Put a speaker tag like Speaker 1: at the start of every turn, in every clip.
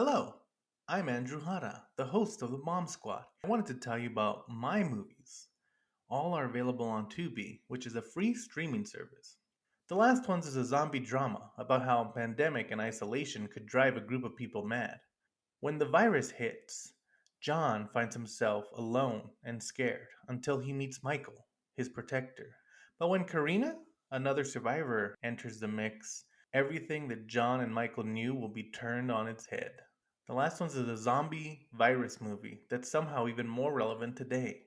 Speaker 1: Hello, I'm Andrew Hara, the host of the Mom Squad. I wanted to tell you about my movies. All are available on Tubi, which is a free streaming service. The last one is a zombie drama about how a pandemic and isolation could drive a group of people mad. When the virus hits, John finds himself alone and scared until he meets Michael, his protector. But when Karina, another survivor, enters the mix, everything that John and Michael knew will be turned on its head. The last one's a zombie virus movie that's somehow even more relevant today.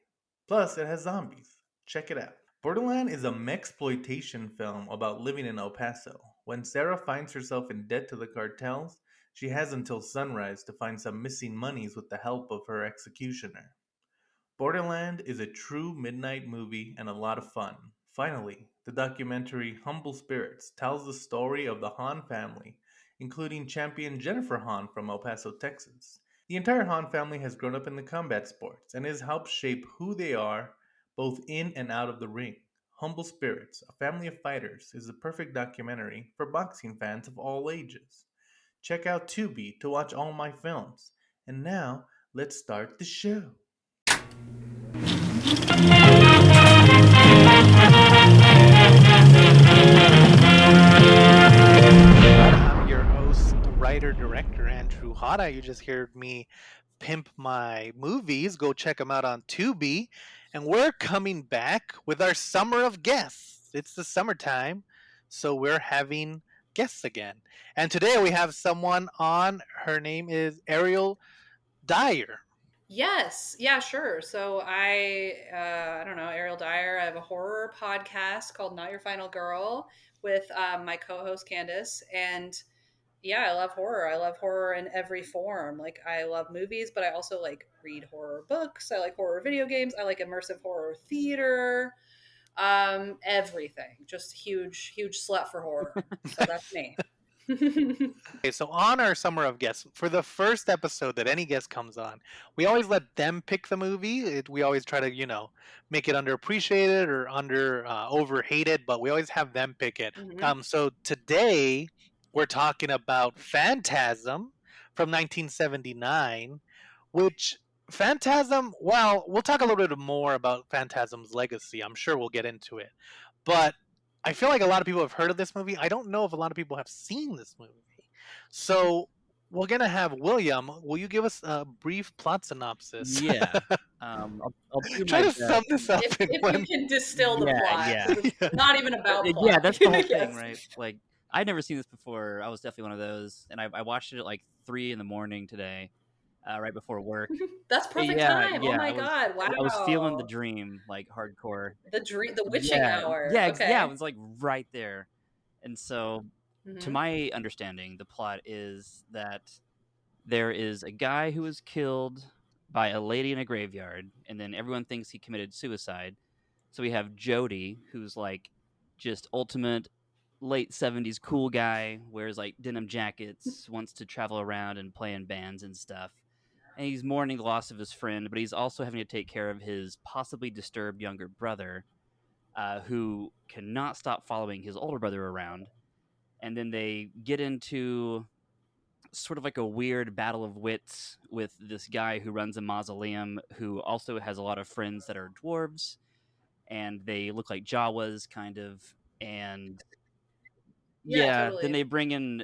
Speaker 1: Plus, it has zombies. Check it out. Borderland is a mexploitation film about living in El Paso. When Sarah finds herself in debt to the cartels, she has until sunrise to find some missing monies with the help of her executioner. Borderland is a true midnight movie and a lot of fun. Finally, the documentary Humble Spirits tells the story of the Hahn family, including champion Jennifer Hahn from El Paso, Texas. The entire Hahn family has grown up in the combat sports and has helped shape who they are both in and out of the ring. Humble Spirits, a family of fighters, is the perfect documentary for boxing fans of all ages. Check out Tubi to watch all my films. And now, let's start the show.
Speaker 2: I'm your host, writer, director, Andrew Hara. You just heard me pimp my movies. Go check them out on Tubi. And we're coming back with our summer of guests. It's the summertime, so we're having guests again. And today we have someone on. Her name is Ariel Dyer.
Speaker 3: Yes, yeah, sure. So I don't know, Ariel Dyer. I have a horror podcast called Not Your Final Girl with my co-host Candace, and yeah, I love horror. I love horror in every form. Like I love movies, but I also like read horror books. I like horror video games. I like immersive horror theater. Everything. Just huge slut for horror. So that's me.
Speaker 2: Okay, so on our summer of guests, for the first episode that any guest comes on, we always let them pick the movie. We always try to, make it underappreciated or under overhated, but we always have them pick it.
Speaker 3: hmm
Speaker 2: So today we're talking about Phantasm from 1979, which Phantasm. Well, we'll talk a little bit more about Phantasm's legacy. I'm sure we'll get into it, but I feel like a lot of people have heard of this movie. I don't know if a lot of people have seen this movie. So we're gonna have William. Will you give us a brief plot synopsis?
Speaker 4: Yeah. I'll do
Speaker 2: Try
Speaker 4: my
Speaker 2: to
Speaker 4: best.
Speaker 2: sum this up
Speaker 3: if
Speaker 2: in
Speaker 3: if you
Speaker 2: one.
Speaker 3: can distill the
Speaker 4: Yeah,
Speaker 3: plot,
Speaker 4: yeah.
Speaker 3: because it's not even about
Speaker 4: Yeah,
Speaker 3: plot.
Speaker 4: that's the whole thing,
Speaker 3: Yes.
Speaker 4: right? Like, I'd never seen this before. I was definitely one of those, and I watched it at like 3 in the morning today, right before work.
Speaker 3: That's perfect
Speaker 4: Yeah,
Speaker 3: time. Oh
Speaker 4: yeah.
Speaker 3: my god!
Speaker 4: I was feeling the
Speaker 3: Wow.
Speaker 4: dream, like hardcore.
Speaker 3: The witching
Speaker 4: Yeah,
Speaker 3: hour.
Speaker 4: yeah, yeah. It
Speaker 3: Okay.
Speaker 4: was like right there, and so to
Speaker 3: hmm
Speaker 4: my understanding, the plot is that there is a guy who was killed by a lady in a graveyard, and then everyone thinks he committed suicide. So we have Jody, who's like just ultimate late 70s cool guy, wears like denim jackets, wants to travel around and play in bands and stuff. And he's mourning the loss of his friend, but he's also having to take care of his possibly disturbed younger brother, who cannot stop following his older brother around. And then they get into sort of like a weird battle of wits with this guy who runs a mausoleum who also has a lot of friends that are dwarves, and they look like Jawas kind of. And
Speaker 3: Yeah,
Speaker 4: yeah, then
Speaker 3: totally.
Speaker 4: they bring in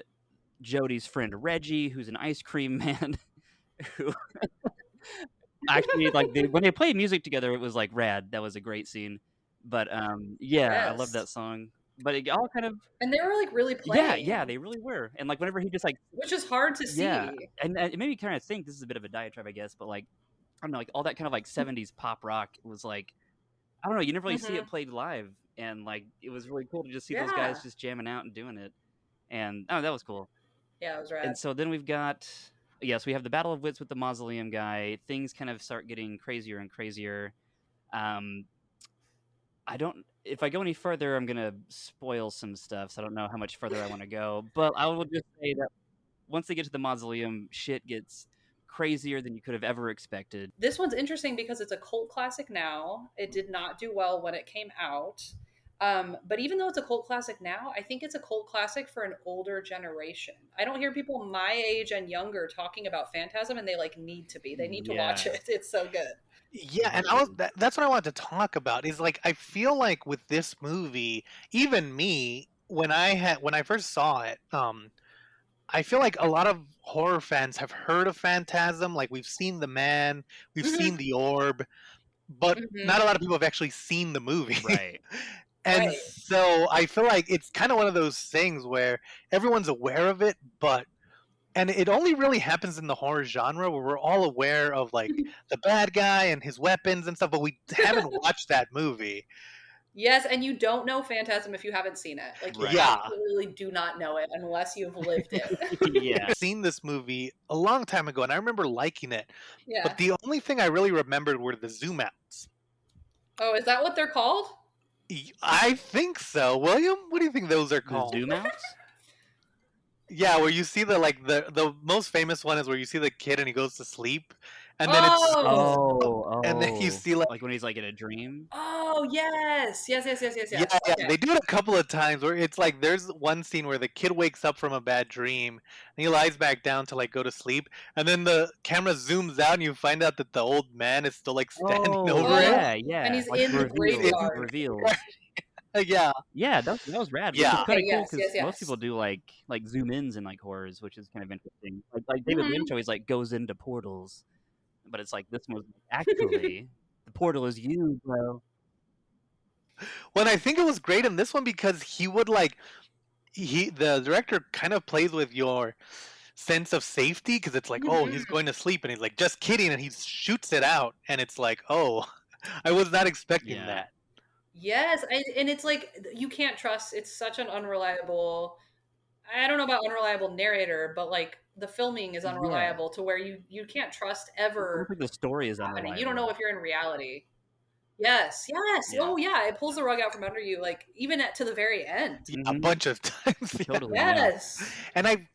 Speaker 4: Jody's friend Reggie, who's an ice cream man. Who actually, like, when they played music together, it was like rad. That was a great scene. But yeah, I love that
Speaker 3: Yes.
Speaker 4: song. But it all kind of,
Speaker 3: And they were like really
Speaker 4: yeah,
Speaker 3: playing,
Speaker 4: they really were. And like whenever he just like,
Speaker 3: which is hard to
Speaker 4: yeah,
Speaker 3: see.
Speaker 4: and it made me kind of think, this is a bit of a diatribe, I guess, but like, I don't know, like all that kind of like 70s pop rock was like, I don't know, you never really see it
Speaker 3: hmm
Speaker 4: played live, and like it was really cool to just see those guys
Speaker 3: Yeah.
Speaker 4: just jamming out and doing it, and oh, that was cool.
Speaker 3: Yeah, it was
Speaker 4: And
Speaker 3: rad.
Speaker 4: so then we've got, yes, we have the battle of wits with the mausoleum guy. Things kind of start getting crazier and crazier. Um, I don't. If I go any further, I'm gonna spoil some stuff. So I don't know how much further I want to go. But I will just say that once they get to the mausoleum, shit gets crazier than you could have ever expected.
Speaker 3: This one's interesting because it's a cult classic now. It did not do well when it came out. But even though it's a cult classic now, I think it's a cult classic for an older generation. I don't hear people my age and younger talking about Phantasm, and they like need to be. They need to watch
Speaker 4: Yeah.
Speaker 3: it. It's so good.
Speaker 2: Yeah, and
Speaker 4: Agreed.
Speaker 2: that's what I wanted to talk about is like I feel like with this movie, even me, when I first saw it, I feel like a lot of horror fans have heard of Phantasm, like we've seen The Man, we've
Speaker 3: Hmm.
Speaker 2: seen The Orb, but
Speaker 3: Hmm.
Speaker 2: not a lot of people have actually seen the movie.
Speaker 4: Right.
Speaker 2: And
Speaker 3: Right.
Speaker 2: so I feel like it's kind of one of those things where everyone's aware of it, but and it only really happens in the horror genre where we're all aware of like the bad guy and his weapons and stuff, but we haven't watched that movie.
Speaker 3: Yes, and you don't know Phantasm if you haven't seen it. Like you
Speaker 4: Right.
Speaker 2: Yeah,
Speaker 3: absolutely do not know it unless you've lived it.
Speaker 4: Yeah.
Speaker 2: seen this movie a long time ago and I remember liking it, but
Speaker 3: Yeah.
Speaker 2: the only thing I really remembered were the zoom outs.
Speaker 3: Oh, is that what they're called?
Speaker 2: I think so. William, what do you think those are
Speaker 4: The
Speaker 2: called?
Speaker 4: zoom outs?
Speaker 2: Yeah, where you see the most famous one is where you see the kid and he goes to sleep, and then it's
Speaker 3: Oh.
Speaker 2: and then you see like
Speaker 4: Like when he's like in a dream?
Speaker 3: Oh, yes. Yes, yes, yes, yes,
Speaker 2: yeah,
Speaker 3: yes.
Speaker 2: yeah,
Speaker 3: Okay.
Speaker 2: they do it a couple of times where it's like there's one scene where the kid wakes up from a bad dream and he lies back down to like go to sleep, and then the camera zooms out and you find out that the old man is still like standing
Speaker 4: Oh,
Speaker 2: over him.
Speaker 4: yeah,
Speaker 3: Oh, and
Speaker 4: yeah.
Speaker 3: he's
Speaker 4: Like
Speaker 3: in
Speaker 4: the
Speaker 3: the
Speaker 4: reveal.
Speaker 2: In,
Speaker 4: The
Speaker 3: graveyard.
Speaker 4: reveals.
Speaker 2: yeah,
Speaker 4: Yeah, that was rad, which is
Speaker 2: yeah,
Speaker 4: kind
Speaker 3: Okay,
Speaker 4: of cool
Speaker 3: yes, yes,
Speaker 4: because most
Speaker 3: yes.
Speaker 4: people do like zoom ins in like horrors, which is kind of interesting. Like David Lynch
Speaker 3: Mhm.
Speaker 4: always like goes into portals, but it's like this was actually the portal is you, bro.
Speaker 2: when I think it was great in this one because he would like the director kind of plays with your sense of safety because it's like, oh, he's
Speaker 3: Mhm.
Speaker 2: going to sleep, and he's like, just kidding, and he shoots it out, and it's like, oh, I was not expecting
Speaker 4: Yeah.
Speaker 2: that.
Speaker 3: Yes, and it's like you can't trust. It's such an unreliable. I don't know about unreliable narrator, but like the filming is
Speaker 4: Yeah.
Speaker 3: unreliable to where you can't trust
Speaker 4: It's almost
Speaker 3: ever
Speaker 4: like the story is
Speaker 3: happening. You don't know
Speaker 4: unreliable.
Speaker 3: if you're in reality. Yes, yes.
Speaker 4: Yeah.
Speaker 3: Oh yeah, it pulls the rug out from under you, like even to the very end.
Speaker 2: Yeah, a
Speaker 4: Hmm.
Speaker 2: bunch of times. Yeah.
Speaker 4: Totally. Yeah.
Speaker 3: Yes.
Speaker 2: And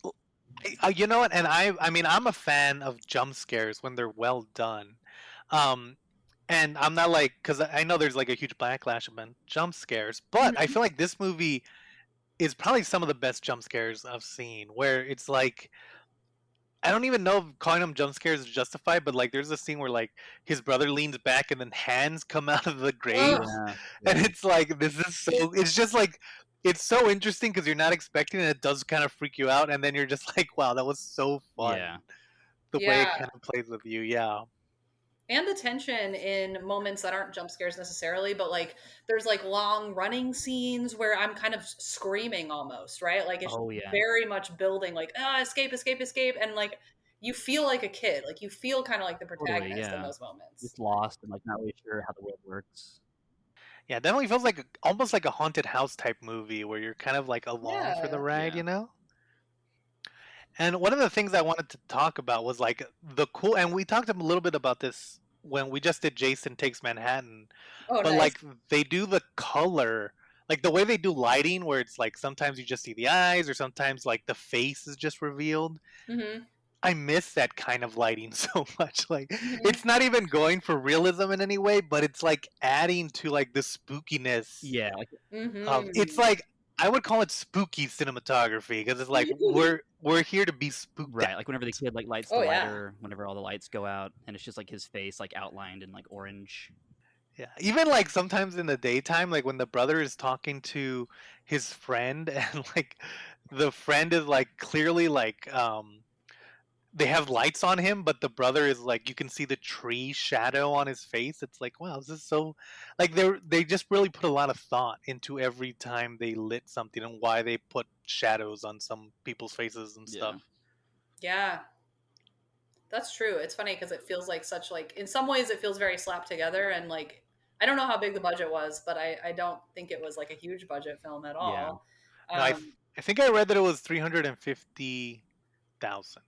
Speaker 2: you know what? And I mean, I'm a fan of jump scares when they're well done. Um, and I'm not like because I know there's like a huge backlash about jump scares, but I
Speaker 3: Mhm.
Speaker 2: feel like this movie is probably some of the best jump scares I've seen. Where it's like I don't even know if calling them jump scares is justified, but like there's a scene where like his brother leans back and then hands come out of the grave,
Speaker 3: Ugh.
Speaker 4: Yeah.
Speaker 2: and
Speaker 4: Yeah.
Speaker 2: it's like this is so. It's just like it's so interesting because you're not expecting it. It does kind of freak you out, and then you're just like, wow, that was so fun.
Speaker 4: Yeah.
Speaker 2: The way it
Speaker 3: Yeah.
Speaker 2: kind of plays with you, yeah.
Speaker 3: And the tension in moments that aren't jump scares necessarily, but like there's like long running scenes where I'm kind of screaming almost, right? Like it's
Speaker 4: Oh yeah.
Speaker 3: very much building like, ah, escape, escape, escape. And like you feel like a kid. Like you feel kind of like the
Speaker 4: Totally.
Speaker 3: protagonist in
Speaker 4: Yeah.
Speaker 3: those moments.
Speaker 4: Just lost and like not really sure how the world works.
Speaker 2: Yeah, it definitely feels like almost like a haunted house type movie where you're kind of like along for the
Speaker 3: Yeah.
Speaker 2: ride,
Speaker 4: Yeah.
Speaker 2: you know? And one of the things I wanted to talk about was like the cool, and we talked a little bit about this when we just did Jason Takes Manhattan,
Speaker 3: Oh,
Speaker 2: but
Speaker 3: nice.
Speaker 2: like they do the color, like the way they do lighting, where it's like sometimes you just see the eyes, or sometimes like the face is just revealed.
Speaker 3: Hmm.
Speaker 2: I miss that kind of lighting so much. Like
Speaker 3: Hmm.
Speaker 2: it's not even going for realism in any way, but it's like adding to like the spookiness
Speaker 4: Yeah. Like
Speaker 2: of it's
Speaker 3: Hmm.
Speaker 2: like I would call it spooky cinematography because it's like we're here to be spooked
Speaker 4: right.
Speaker 2: out.
Speaker 4: Like whenever the kid like lights the
Speaker 3: Oh yeah.
Speaker 4: lighter, whenever all the lights go out, and it's just like his face like outlined in like orange.
Speaker 2: Yeah, even like sometimes in the daytime, like when the brother is talking to his friend, and like the friend is like clearly like they have lights on him, but the brother is like you can see the tree shadow on his face. It's like wow, this is so like they just really put a lot of thought into every time they lit something and why they put shadows on some people's faces and
Speaker 4: Yeah.
Speaker 2: stuff.
Speaker 3: Yeah. That's true. It's funny because it feels like such like in some ways it feels very slapped together and like I don't know how big the budget was, but I don't think it was like a huge budget film at
Speaker 4: Yeah.
Speaker 3: all.
Speaker 2: No,
Speaker 3: Um,
Speaker 2: I think I read that it was 350,000,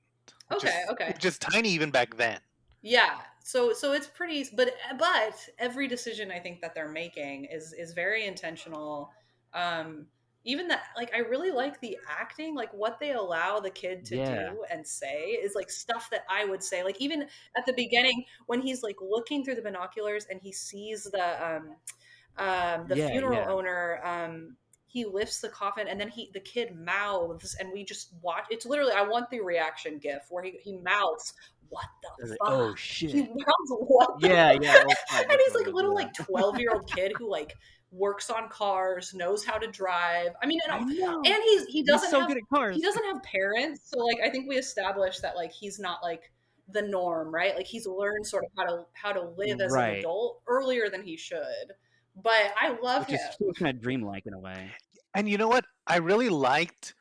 Speaker 3: okay, okay.
Speaker 2: which is tiny even back then.
Speaker 3: Yeah. So it's pretty but every decision I think that they're making is very intentional. Um even that like I really like the acting, like what they allow the kid to
Speaker 4: Yeah.
Speaker 3: do and say is like stuff that I would say. Like even at the beginning when he's like looking through the binoculars and he sees The
Speaker 4: Yeah,
Speaker 3: funeral
Speaker 4: yeah.
Speaker 3: owner, he lifts the coffin and then the kid mouths and we just watch. It's literally, I want the reaction gif where he mouths, "What the
Speaker 4: They're like,
Speaker 3: fuck?"
Speaker 4: oh
Speaker 3: He
Speaker 4: shid.
Speaker 3: mouths, "What the
Speaker 4: Yeah,
Speaker 3: fuck?"
Speaker 4: yeah. Oh fuck,
Speaker 3: And
Speaker 4: that's
Speaker 3: he's
Speaker 4: what
Speaker 3: like
Speaker 4: it
Speaker 3: a
Speaker 4: was.
Speaker 3: little
Speaker 4: Yeah.
Speaker 3: like 12-year-old kid who like works on cars, knows how to drive. I mean,
Speaker 4: I know.
Speaker 3: and
Speaker 4: He's so good at
Speaker 3: he
Speaker 4: cars.
Speaker 3: doesn't have parents, so like I think we established that like he's not like the norm, right? Like he's learned sort of how to live as an
Speaker 4: Right.
Speaker 3: adult earlier than he should. But I love
Speaker 4: Which is
Speaker 3: him.
Speaker 4: still kind of dreamlike in a way.
Speaker 2: And you know what? I really liked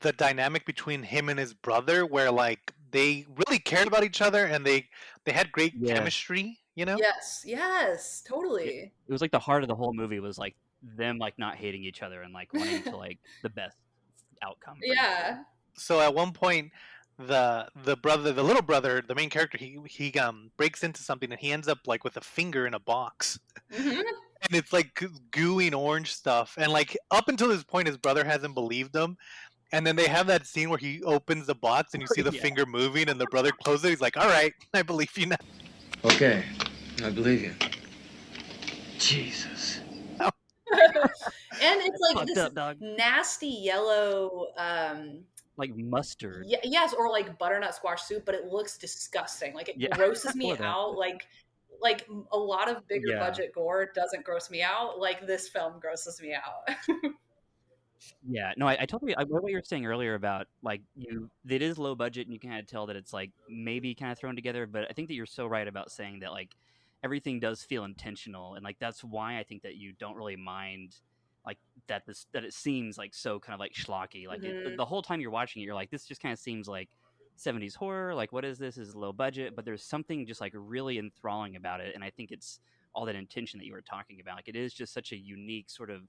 Speaker 2: the dynamic between him and his brother, where like they really cared about each other and they had great
Speaker 4: Yes.
Speaker 2: chemistry. You know?
Speaker 3: Yes, yes, totally.
Speaker 4: It was like the heart of the whole movie was like them like not hating each other and like wanting to like the best outcome for each other.
Speaker 3: Yeah.
Speaker 2: So at one point, the little brother, the main character, he breaks into something and he ends up like with a finger in a box.
Speaker 3: Hmm.
Speaker 2: And it's like gooey and orange stuff. And like up until this point, his brother hasn't believed him. And then they have that scene where he opens the box and you see the
Speaker 4: Yeah.
Speaker 2: finger moving, and the brother closes it. He's like, "All right, I believe you now."
Speaker 5: Okay, I believe you. Jesus.
Speaker 3: And it's like
Speaker 4: Fucked
Speaker 3: this
Speaker 4: up, dog.
Speaker 3: nasty yellow
Speaker 4: Like mustard.
Speaker 3: yes, or like butternut squash soup, but it looks disgusting. Like it
Speaker 4: Yeah.
Speaker 3: grosses me
Speaker 4: Or that.
Speaker 3: out. Like a lot of bigger
Speaker 4: Yeah.
Speaker 3: budget gore doesn't gross me out. Like this film grosses me out.
Speaker 4: Yeah, no, I totally what you were saying earlier about like it is low budget and you can kind of tell that it's like maybe kind of thrown together, but I think that you're so right about saying that like everything does feel intentional and like that's why I think that you don't really mind like that it seems like so kind of like schlocky. Like
Speaker 3: Mhm.
Speaker 4: the whole time you're watching it, you're like, this just kind of seems like 70s horror. Like, what is this? Is low budget, but there's something just like really enthralling about it, and I think it's all that intention that you were talking about. Like, it is just such a unique sort of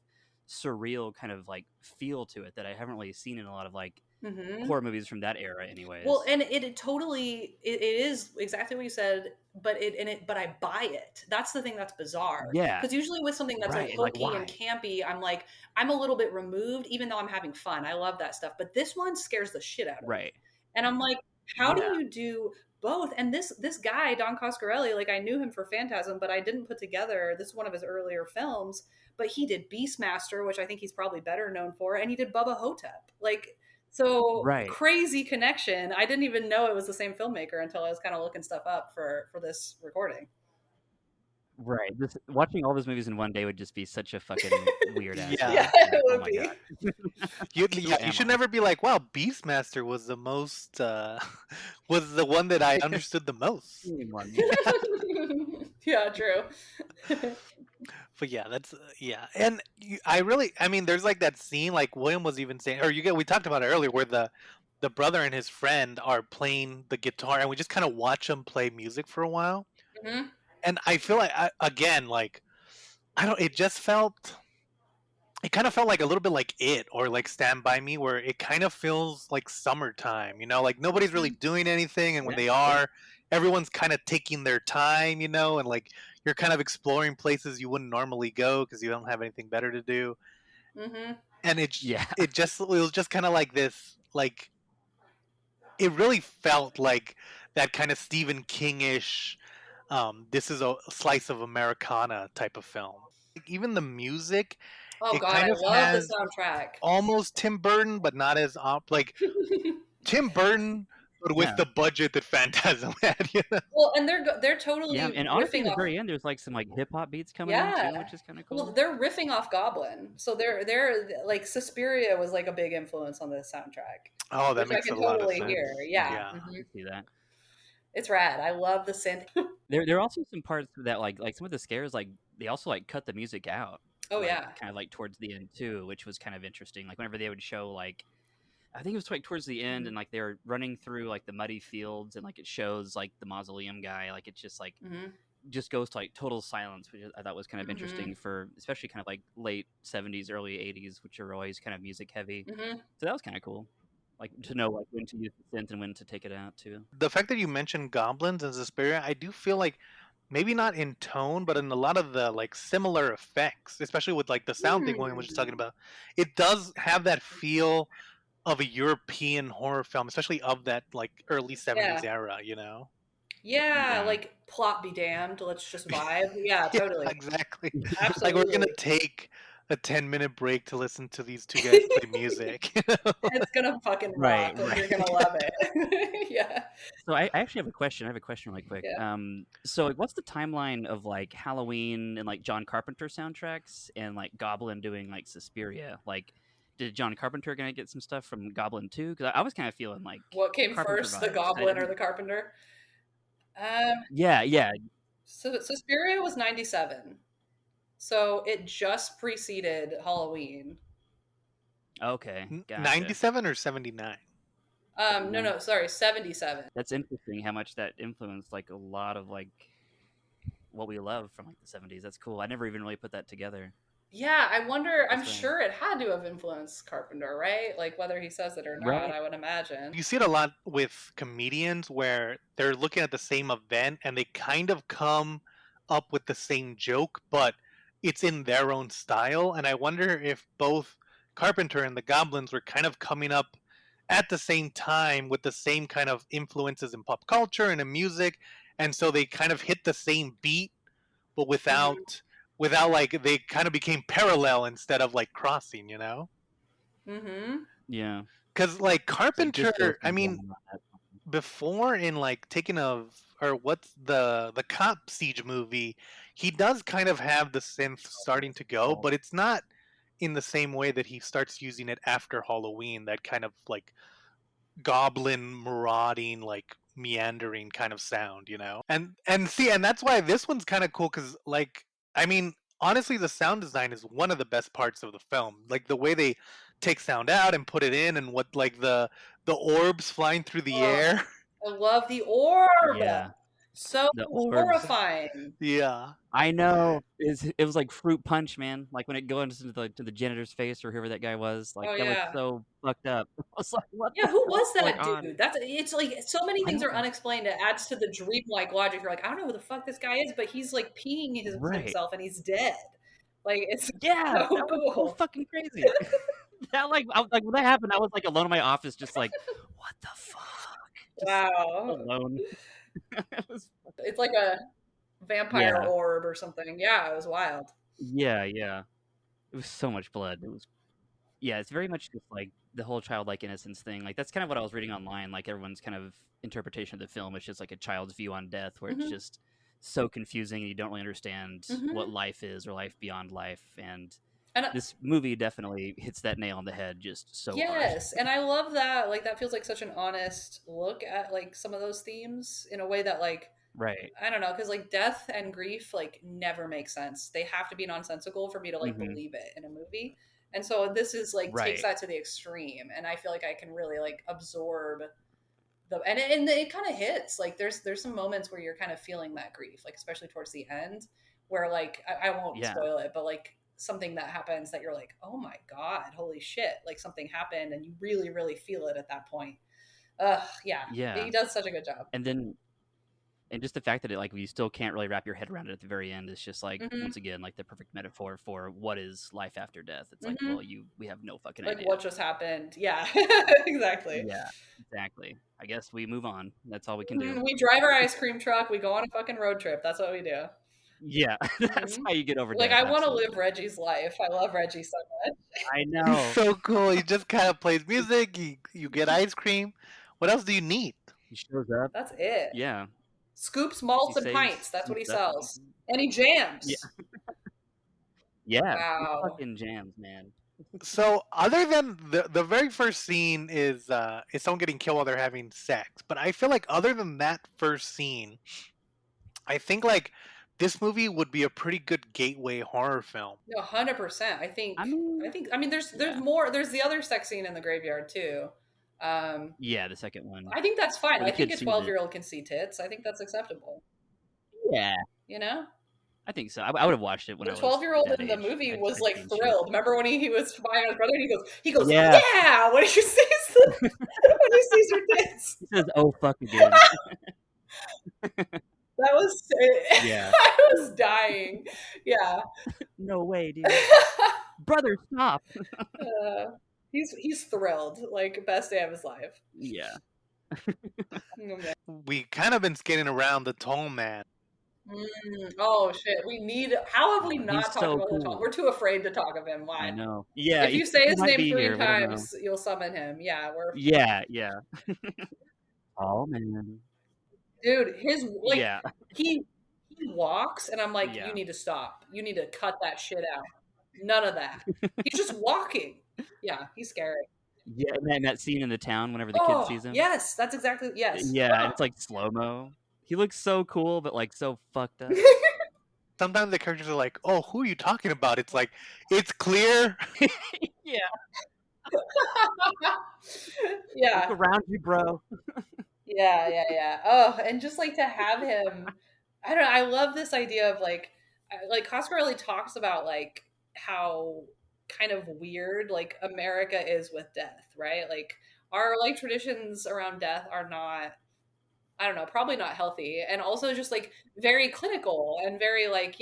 Speaker 4: surreal kind of like feel to it that I haven't really seen in a lot of like
Speaker 3: Mhm.
Speaker 4: horror movies from that era, anyways.
Speaker 3: Well, and it totally it is exactly what you said, but I buy it. That's the thing that's bizarre.
Speaker 4: Yeah,
Speaker 3: Because usually with something that's like
Speaker 4: right. Like,
Speaker 3: hokey and
Speaker 4: why?
Speaker 3: campy, I'm like I'm a little bit removed, even though I'm having fun. I love that stuff. But this one scares the shit out of me,
Speaker 4: Right.
Speaker 3: and I'm like, how do
Speaker 4: Yeah.
Speaker 3: you do both? And this guy Don Coscarelli, like I knew him for Phantasm, but I didn't put together. This is one of his earlier films, but he did Beastmaster, which I think he's probably better known for, and he did Bubba Hotep. Like so
Speaker 4: Right.
Speaker 3: crazy connection. I didn't even know it was the same filmmaker until I was kind of looking stuff up for this recording.
Speaker 4: Right. This watching all those movies in one day would just be such a fucking weird ass
Speaker 2: Yeah.
Speaker 3: Yeah,
Speaker 4: feeling.
Speaker 3: it
Speaker 4: Like, oh
Speaker 3: would
Speaker 4: my
Speaker 3: be.
Speaker 4: god.
Speaker 2: You should never be like, "Wow, Beastmaster was the most was the one that I understood the most."
Speaker 3: Yeah, true.
Speaker 2: But yeah, that's yeah, and I mean, there's like that scene, like William was even saying, or we talked about it earlier, where the brother and his friend are playing the guitar, and we just kind of watch them play music for a while,
Speaker 3: Mhm.
Speaker 2: and I feel like again, like I don't, it kind of felt like a little bit like It or like Stand By Me, where it kind of feels like summertime, like nobody's really doing anything, and when
Speaker 4: Yeah,
Speaker 2: they
Speaker 4: yeah.
Speaker 2: are, everyone's kind of taking their time, and like you're kind of exploring places you wouldn't normally go because you don't have anything better to do,
Speaker 3: Mhm.
Speaker 2: and
Speaker 4: Yeah.
Speaker 2: it was just kind of like this, like it really felt like that kind of Stephen King-ish, this is a slice of Americana type of film. Like, even the music,
Speaker 3: Oh
Speaker 2: it
Speaker 3: god,
Speaker 2: kind
Speaker 3: I
Speaker 2: of
Speaker 3: love the
Speaker 2: has
Speaker 3: soundtrack.
Speaker 2: almost Tim Burton, but not as like Tim Burton, but with
Speaker 4: Yeah.
Speaker 2: the budget that Phantasm had.
Speaker 3: Well, and they're
Speaker 4: Yeah.
Speaker 3: totally
Speaker 4: And honestly, in
Speaker 3: riffing
Speaker 4: the
Speaker 3: off.
Speaker 4: very end, there's like some like hip hop beats coming in
Speaker 3: Yeah.
Speaker 4: too, which is kind of
Speaker 3: Well,
Speaker 4: cool.
Speaker 3: they're riffing off Goblin, so they're like Suspiria was like a big influence on this soundtrack,
Speaker 2: Oh, that
Speaker 3: which I
Speaker 2: makes a
Speaker 3: can
Speaker 2: lot of
Speaker 3: totally
Speaker 2: sense.
Speaker 3: hear. Yeah,
Speaker 2: Yeah.
Speaker 4: I
Speaker 3: mhm.
Speaker 4: can see that.
Speaker 3: It's rad. I love the synth.
Speaker 4: There are also some parts that like some of the scares like they also like cut the music out
Speaker 3: Oh
Speaker 4: like
Speaker 3: yeah.
Speaker 4: kind of like towards the end too, which was kind of interesting. Like whenever they would show like I think it was like towards the end
Speaker 3: Mhm.
Speaker 4: and like they're running through like the muddy fields and like it shows like the mausoleum guy like it's just like
Speaker 3: Mhm.
Speaker 4: just goes to like total silence, which I thought was kind of
Speaker 3: Mhm.
Speaker 4: interesting for especially kind of like late 70s, early 80s, which are always kind of music heavy.
Speaker 3: Mhm.
Speaker 4: So that was kind of cool. Like to know like when to use the synth and when to take it out too.
Speaker 2: The fact that you mentioned goblins and Suspiria, I do feel like maybe not in tone, but in a lot of the like similar effects, especially with like the sound thing William was just talking
Speaker 3: Mm.
Speaker 2: about. It does have that feel of a European horror film, especially of that like early 70s
Speaker 3: Yeah.
Speaker 2: era.
Speaker 3: Yeah,
Speaker 4: Yeah.
Speaker 3: like plot be damned. Let's just vibe. Yeah,
Speaker 2: Yeah,
Speaker 3: totally.
Speaker 2: exactly. Like we're gonna
Speaker 3: Absolutely.
Speaker 2: take a 10-minute break to listen to these two guys play music.
Speaker 3: It's gonna fucking
Speaker 4: Right,
Speaker 3: rock. Like
Speaker 4: right.
Speaker 3: you're gonna love it. Yeah.
Speaker 4: So I actually have a question. I have a question really quick.
Speaker 3: Yeah.
Speaker 4: So like, what's the timeline of like Halloween and like John Carpenter soundtracks and like Goblin doing like Suspiria? Like, did John Carpenter gonna get some stuff from Goblin too? Because I was kind of feeling like
Speaker 3: What came
Speaker 4: Carpenter
Speaker 3: first, the
Speaker 4: vibes.
Speaker 3: goblin or the carpenter?
Speaker 4: Yeah, yeah.
Speaker 3: So Suspiria was 97. So it just preceded Halloween.
Speaker 4: Okay, gotcha.
Speaker 2: 97 or 79?
Speaker 3: No, sorry, 77.
Speaker 4: That's interesting how much that influenced like a lot of like what we love from like the 70s. That's cool. I never even really put that together.
Speaker 3: Yeah, I wonder, I'm
Speaker 4: That's right.
Speaker 3: sure it had to have influenced Carpenter, right? Like whether he says it or not,
Speaker 4: Right.
Speaker 3: I would imagine.
Speaker 2: You see it a lot with comedians where they're looking at the same event and they kind of come up with the same joke, but it's in their own style. And I wonder if both Carpenter and the Goblins were kind of coming up at the same time with the same kind of influences in pop culture and in music. And so they kind of hit the same beat, but without like they kind of became parallel instead of like crossing, you know?
Speaker 3: Mm-hmm.
Speaker 4: Yeah.
Speaker 2: Because like
Speaker 4: It's like
Speaker 2: Carpenter,
Speaker 4: disco
Speaker 2: I mean,
Speaker 4: syndrome on that.
Speaker 2: before in like taking of or what's the cop siege movie, he does kind of have the synth starting to go, but it's not in the same way that he starts using it after Halloween, that kind of like goblin marauding, like meandering kind of sound, you know? And see, and that's why this one's kind of cool because like I mean, honestly, the sound design is one of the best parts of the film. Like the way they take sound out and put it in, and what like the orbs flying through the
Speaker 3: Oh,
Speaker 2: air.
Speaker 3: I love the orb.
Speaker 4: Yeah.
Speaker 3: So
Speaker 4: The orbs.
Speaker 3: horrifying.
Speaker 2: Yeah.
Speaker 4: I know. It was like fruit punch, man. Like when it goes into the janitor's face or whoever that guy was. Like
Speaker 3: Oh
Speaker 4: that was
Speaker 3: yeah.
Speaker 4: so fucked up. I was like, what
Speaker 3: Yeah,
Speaker 4: the
Speaker 3: who
Speaker 4: hell's
Speaker 3: was
Speaker 4: going
Speaker 3: that
Speaker 4: on?
Speaker 3: dude? It's like so many
Speaker 4: I
Speaker 3: things are
Speaker 4: don't know.
Speaker 3: unexplained. It adds to the dreamlike logic. You're like, I don't know who the fuck this guy is, but he's like peeing
Speaker 4: Right.
Speaker 3: himself and he's dead. Like it's
Speaker 4: Yeah,
Speaker 3: so
Speaker 4: that was so
Speaker 3: cool.
Speaker 4: fucking crazy. That like when that happened, I was like alone in my office, just like, what the fuck? Just
Speaker 3: Wow.
Speaker 4: alone. It was,
Speaker 3: It's like a vampire
Speaker 4: yeah,
Speaker 3: orb or something. Yeah, it was wild.
Speaker 4: yeah. It was so much blood. It was, yeah. It's very much just like the whole childlike innocence thing. Like that's kind of what I was reading online. Like everyone's kind of interpretation of the film is just like a child's view on death, where it's
Speaker 3: Mhm.
Speaker 4: just so confusing and you don't really understand
Speaker 3: Mhm.
Speaker 4: what life is or life beyond life. And
Speaker 3: And
Speaker 4: this movie definitely hits that nail on the head just so hard.
Speaker 3: yes, and I love that. Like that feels like such an honest look at like some of those themes in a way that like
Speaker 4: Right.
Speaker 3: I don't know, because like death and grief like never make sense. They have to be nonsensical for me to like
Speaker 4: Mhm.
Speaker 3: believe it in a movie. And so this is like takes
Speaker 4: Right.
Speaker 3: that to the extreme, and I feel like I can really like absorb the and it kind of hits. Like there's some moments where you're kind of feeling that grief, like especially towards the end, where like I won't
Speaker 4: Yeah.
Speaker 3: spoil it, but like something that happens that you're like, oh my god, holy shit, like something happened, and you really really feel it at that point. Yeah,
Speaker 4: Yeah.
Speaker 3: he does such a good job.
Speaker 4: And just the fact that it like you still can't really wrap your head around it at the very end is just like
Speaker 3: Mhm.
Speaker 4: once again like the perfect metaphor for what is life after death. It's like,
Speaker 3: Mhm.
Speaker 4: well, we have no fucking
Speaker 3: Like
Speaker 4: idea.
Speaker 3: what just happened? Yeah, exactly.
Speaker 4: Yeah, exactly. I guess we move on. That's all we can do.
Speaker 3: We drive our ice cream truck. We go on a fucking road trip. That's what we do.
Speaker 4: Yeah, that's
Speaker 3: Mhm.
Speaker 4: how you get over
Speaker 3: Like
Speaker 4: death.
Speaker 3: I want to
Speaker 4: Absolutely.
Speaker 3: live Reggie's life. I love Reggie so much.
Speaker 4: I
Speaker 2: He's
Speaker 4: know.
Speaker 2: so cool. He just kind of plays music. You get ice cream. What else do you need?
Speaker 4: He shows up.
Speaker 3: That's it.
Speaker 4: Yeah,
Speaker 3: Scoops,
Speaker 4: he
Speaker 3: malts, and
Speaker 4: saves
Speaker 3: pints. That's
Speaker 4: some
Speaker 3: what he
Speaker 4: stuff.
Speaker 3: sells. And he jams.
Speaker 4: Yeah, yeah. He
Speaker 3: Wow.
Speaker 4: fucking jams, man.
Speaker 2: So other than the very first scene is someone getting killed while they're having sex, but I feel like other than that first scene, I think like this movie would be a pretty good gateway horror film.
Speaker 3: No, 100%. I think.
Speaker 4: I mean,
Speaker 3: There's
Speaker 4: yeah,
Speaker 3: more. There's the other sex scene in the graveyard too.
Speaker 4: yeah. The second one
Speaker 3: I think that's fine.
Speaker 4: where
Speaker 3: I
Speaker 4: the
Speaker 3: think
Speaker 4: kid
Speaker 3: a
Speaker 4: sees it.
Speaker 3: 12-year-old can see tits. I think that's acceptable.
Speaker 4: Yeah,
Speaker 3: You know.
Speaker 4: I think so. I would have watched it when
Speaker 3: The
Speaker 4: I was
Speaker 3: 12-year-old
Speaker 4: that
Speaker 3: in the
Speaker 4: age.
Speaker 3: movie
Speaker 4: I'd
Speaker 3: was like
Speaker 4: seen shit.
Speaker 3: thrilled. Remember when he was spying on his brother? And he goes,
Speaker 4: Yeah.
Speaker 3: yeah. When he sees when he sees her tits,
Speaker 4: He says, "Oh fuck again."
Speaker 3: that was
Speaker 4: Yeah.
Speaker 3: I was dying. Yeah,
Speaker 4: No way, dude. Brother, stop.
Speaker 3: he's thrilled. Like best day of his life.
Speaker 4: Yeah.
Speaker 3: Okay.
Speaker 2: We kind of been skating around the tall man.
Speaker 3: Oh shit, we need. How have we
Speaker 4: Oh,
Speaker 3: not
Speaker 4: he's
Speaker 3: talked
Speaker 4: so
Speaker 3: about the Tom?
Speaker 4: cool.
Speaker 3: We're too afraid to talk of him.
Speaker 4: I
Speaker 3: Why?
Speaker 4: know. Yeah,
Speaker 3: If
Speaker 4: he,
Speaker 3: you say
Speaker 4: he
Speaker 3: his
Speaker 4: might
Speaker 3: name
Speaker 4: be
Speaker 3: three
Speaker 4: here. We don't know.
Speaker 3: times, you'll summon him. Yeah, we're
Speaker 4: Yeah. Oh man.
Speaker 3: dude. His like
Speaker 4: Yeah.
Speaker 3: he walks, and I'm like, you
Speaker 4: Yeah.
Speaker 3: need to stop. You need to cut that shit out. None of that. He's just walking. Yeah, he's scary.
Speaker 4: Yeah, and that scene in the town whenever the kid
Speaker 3: Oh
Speaker 4: sees him.
Speaker 3: yes, that's exactly yes.
Speaker 4: Yeah, and it's like slow mo. He looks so cool, but like so fucked up.
Speaker 2: Sometimes the characters are like, "Oh, who are you talking about?" It's like, it's clear.
Speaker 4: Yeah. Look
Speaker 3: Yeah,
Speaker 4: around you, bro.
Speaker 3: yeah. Oh, and just like to have him, I don't know. I love this idea of like Coscarelli talks about like how kind of weird like America is with death, right? Like our like traditions around death are not, I don't know, probably not healthy, and also just like very clinical and very like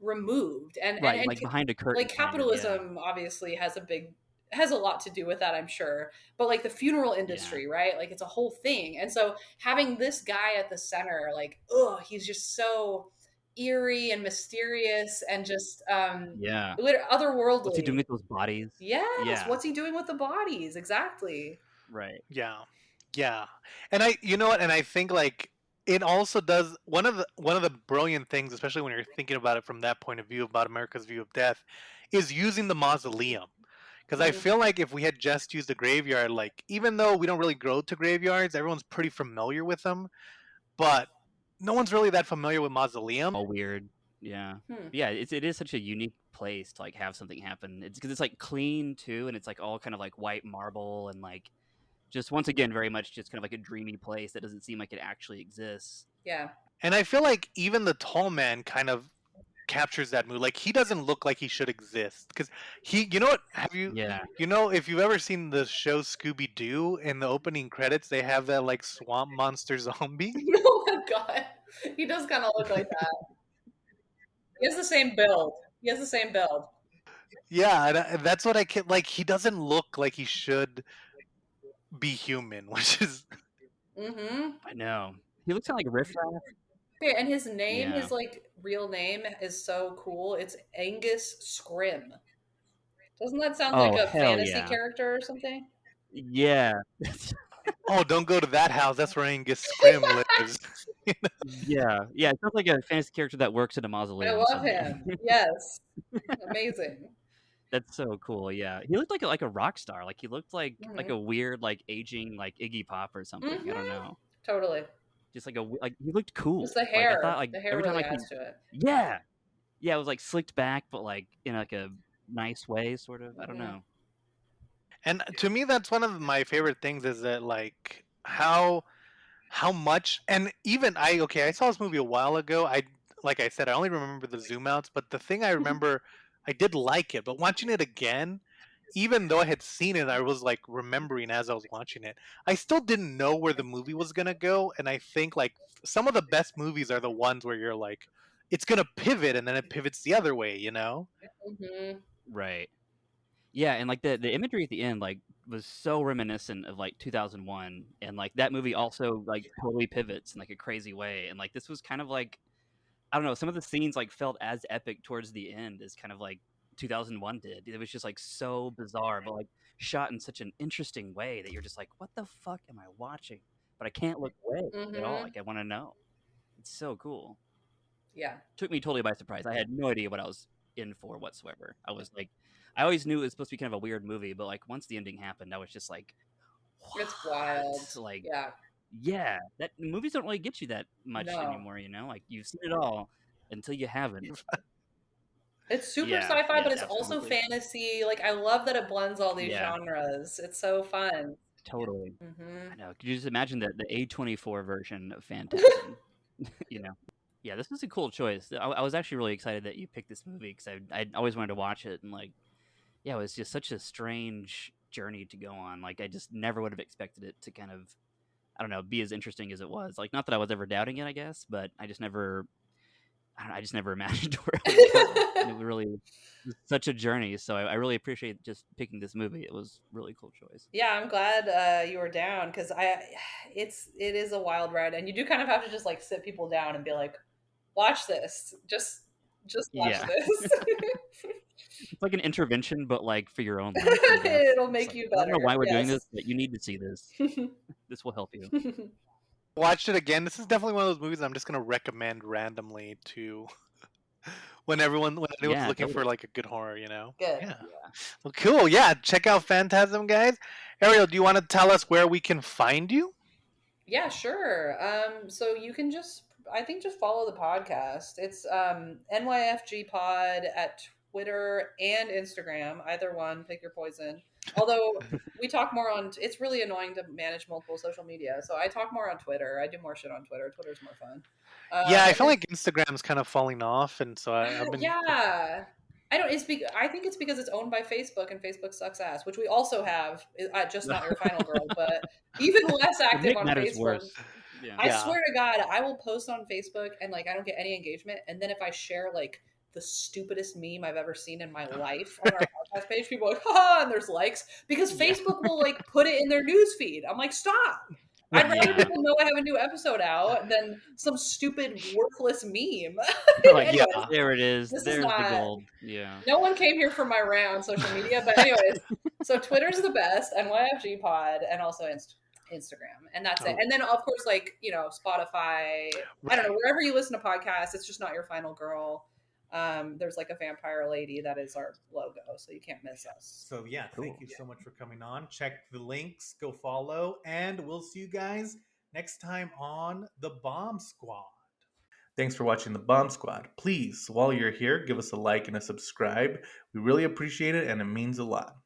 Speaker 3: removed,
Speaker 4: Right, like behind a curtain
Speaker 3: like
Speaker 4: kind of, yeah.
Speaker 3: capitalism obviously has a lot to do with that, I'm sure, but like the funeral
Speaker 4: Yeah.
Speaker 3: industry, right? Like it's a whole thing, and so having this guy at the center, like, oh, he's just so eerie and mysterious and just
Speaker 4: Yeah. What's he doing
Speaker 3: otherworldly.
Speaker 4: with those bodies?
Speaker 3: Yes,
Speaker 4: Yeah.
Speaker 3: what's he doing with the bodies exactly?
Speaker 4: Right.
Speaker 2: Yeah, yeah. And you know what? And I think like it also does one of the brilliant things, especially when you're thinking about it from that point of view about America's view of death, is using the mausoleum. Because I
Speaker 3: Mm,
Speaker 2: feel like if we had just used the graveyard, like even though we don't really go to graveyards, everyone's pretty familiar with them, but no one's really that familiar with mausoleums.
Speaker 4: All weird. Yeah.
Speaker 3: hmm.
Speaker 4: Yeah, it is such a unique place to like have something happen. It's because it's like clean too, and it's like all kind of like white marble and like just once again very much just kind of like a dreamy place that doesn't seem like it actually exists.
Speaker 3: Yeah.
Speaker 2: And I feel like even the tall man kind of captures that mood. Like he doesn't look like he should exist because you know what? Have you,
Speaker 4: Yeah.
Speaker 2: if you've ever seen the show Scooby Doo, in the opening credits, they have that like swamp monster zombie.
Speaker 3: Oh my god, he does kind of look like that. He has the same build. He has the same build.
Speaker 2: Yeah, and that's what I can like. He doesn't look like he should be human, which is
Speaker 3: Mm-hmm.
Speaker 4: I know. He looks kind of like a riffraff.
Speaker 3: Okay, and his name,
Speaker 4: Yeah.
Speaker 3: his like real name, is so cool. It's Angus Scrim. Doesn't that sound like
Speaker 4: Oh
Speaker 3: a
Speaker 4: hell
Speaker 3: fantasy
Speaker 4: yeah.
Speaker 3: character or something?
Speaker 4: Yeah.
Speaker 2: oh, don't go to that house. That's where Angus Scrim lives.
Speaker 4: Yeah. Yeah. It sounds like a fantasy character that works at a
Speaker 3: I
Speaker 4: mausoleum
Speaker 3: love
Speaker 4: somewhere.
Speaker 3: him. Yes, amazing.
Speaker 4: That's so cool. Yeah. He looked like a rock star. Like he looked like
Speaker 3: Mm-hmm.
Speaker 4: a weird like aging like Iggy Pop or something. I don't
Speaker 3: Mm-hmm.
Speaker 4: know.
Speaker 3: Totally.
Speaker 4: Just like like he looked
Speaker 3: Just
Speaker 4: cool.
Speaker 3: the
Speaker 4: Like I
Speaker 3: hair.
Speaker 4: thought like
Speaker 3: The hair
Speaker 4: every time
Speaker 3: really
Speaker 4: I could
Speaker 3: adds to it.
Speaker 4: yeah. Yeah, it was like slicked back but like in like a nice way sort of. I don't
Speaker 3: Mm-hmm.
Speaker 4: know.
Speaker 2: And to me, that's one of my favorite things is that like how much, and even I saw this movie a while ago. Like I said, I only remember the zoom outs, but the thing I remember, I did like it, but watching it again, even though I had seen it, I was like remembering as I was watching it, I still didn't know where the movie was gonna go. And I think like some of the best movies are the ones where you're like, it's gonna pivot and then it pivots the other way, you know.
Speaker 3: Mm-hmm.
Speaker 4: Right. Yeah, and like the imagery at the end like was so reminiscent of like 2001 and like that movie also like totally pivots in like a crazy way and like this was kind of like I don't know, some of the scenes like felt as epic towards the end as kind of like 2001 did. It was just like so bizarre but like shot in such an interesting way that you're just like what the fuck am I watching? But I can't look away at all.
Speaker 3: Mm-hmm.
Speaker 4: Like I want to know. It's so cool.
Speaker 3: Yeah.
Speaker 4: Took me totally by surprise. I had no idea what I was in for whatsoever. I was like, I always knew it was supposed to be kind of a weird movie, but like once the ending happened, I was just like,
Speaker 3: It's wild.
Speaker 4: what? Like,
Speaker 3: Yeah.
Speaker 4: yeah, that movies don't really get you that much
Speaker 3: No.
Speaker 4: anymore. You know, like you've seen it all until you haven't.
Speaker 3: It's super
Speaker 4: Yeah.
Speaker 3: sci-fi, but
Speaker 4: Yes.
Speaker 3: it's also
Speaker 4: Absolutely.
Speaker 3: fantasy. Like I love that it blends all these
Speaker 4: Yeah.
Speaker 3: genres. It's so fun.
Speaker 4: Totally.
Speaker 3: Mm-hmm.
Speaker 4: I know. Could you just imagine the A24 version of Phantasm? you know. Yeah, this is a cool choice. I was actually really excited that you picked this movie because I always wanted to watch it and like yeah, it was just such a strange journey to go on. Like I just never would have expected it to kind of I don't know, be as interesting as it was. Like not that I was ever doubting it, I guess, but I just never I just never imagined where it would go. And it really was such a journey. So I really appreciate just picking this movie. It was a really cool choice.
Speaker 3: Yeah, I'm glad you were down because it is a wild ride, and you do kind of have to just like sit people down and be like, watch this, just watch
Speaker 4: Yeah.
Speaker 3: this.
Speaker 4: It's like an intervention, but like for your own life, I guess.
Speaker 3: It'll
Speaker 4: It's
Speaker 3: make
Speaker 4: like,
Speaker 3: you
Speaker 4: I don't know
Speaker 3: better.
Speaker 4: why we're doing
Speaker 3: Yes.
Speaker 4: this, but you need to see this. This will help you.
Speaker 2: Watched it again. This is definitely one of those movies I'm just gonna recommend randomly to when anyone's
Speaker 4: Yeah,
Speaker 2: looking for
Speaker 4: totally.
Speaker 2: like a good horror, you know.
Speaker 3: Good.
Speaker 2: Yeah.
Speaker 4: Yeah.
Speaker 2: Well, cool. Yeah, check out Phantasm, guys. Ariel, do you want to tell us where we can find you?
Speaker 3: Yeah, sure. So you can I think just follow the podcast. It's NYFG Pod at Twitter and Instagram. Either one, pick your poison. Although we talk more on, it's really annoying to manage multiple social media. So I talk more on Twitter. I do more shit on Twitter. Twitter's more fun.
Speaker 2: Yeah, I
Speaker 3: And
Speaker 2: feel like Instagram's kind of falling off, and so I've been.
Speaker 3: yeah. I don't. I think it's because it's owned by Facebook, and Facebook sucks ass, which we also have. Just not your final girl, but even less
Speaker 4: It'd
Speaker 3: active
Speaker 4: make
Speaker 3: on
Speaker 4: matters
Speaker 3: Facebook.
Speaker 4: worse. Yeah.
Speaker 3: I
Speaker 2: Yeah.
Speaker 3: swear to God, I will post on Facebook and like I don't get any engagement, and then if I share like the stupidest meme I've ever seen in my life on our podcast page, people are like, "Ha!" and there's likes because
Speaker 4: Yeah.
Speaker 3: Facebook will like put it in their news feed. I'm like, stop. I'd rather
Speaker 4: Yeah.
Speaker 3: people know I have a new episode out than some stupid worthless meme.
Speaker 4: Like,
Speaker 3: Anyways,
Speaker 2: Yeah.
Speaker 4: there it is.
Speaker 3: this is
Speaker 4: There's the
Speaker 3: not.
Speaker 4: gold. Yeah.
Speaker 3: No one came here for my rant on social media, but anyways, so Twitter's the best, NYFG Pod, and also Instagram, and that's it.
Speaker 2: Oh.
Speaker 3: And then of course, like Spotify, I don't know, wherever you listen to podcasts, it's just Not Your Final Girl. There's like a vampire lady that is our logo, so you can't miss us.
Speaker 1: So yeah, thank
Speaker 4: Cool.
Speaker 1: you so much for coming on. Check the links, go follow, and we'll see you guys next time on The Bomb Squad. Thanks for watching The Bomb Squad. Please, while you're here, give us a like and a subscribe. We really appreciate it, and it means a lot.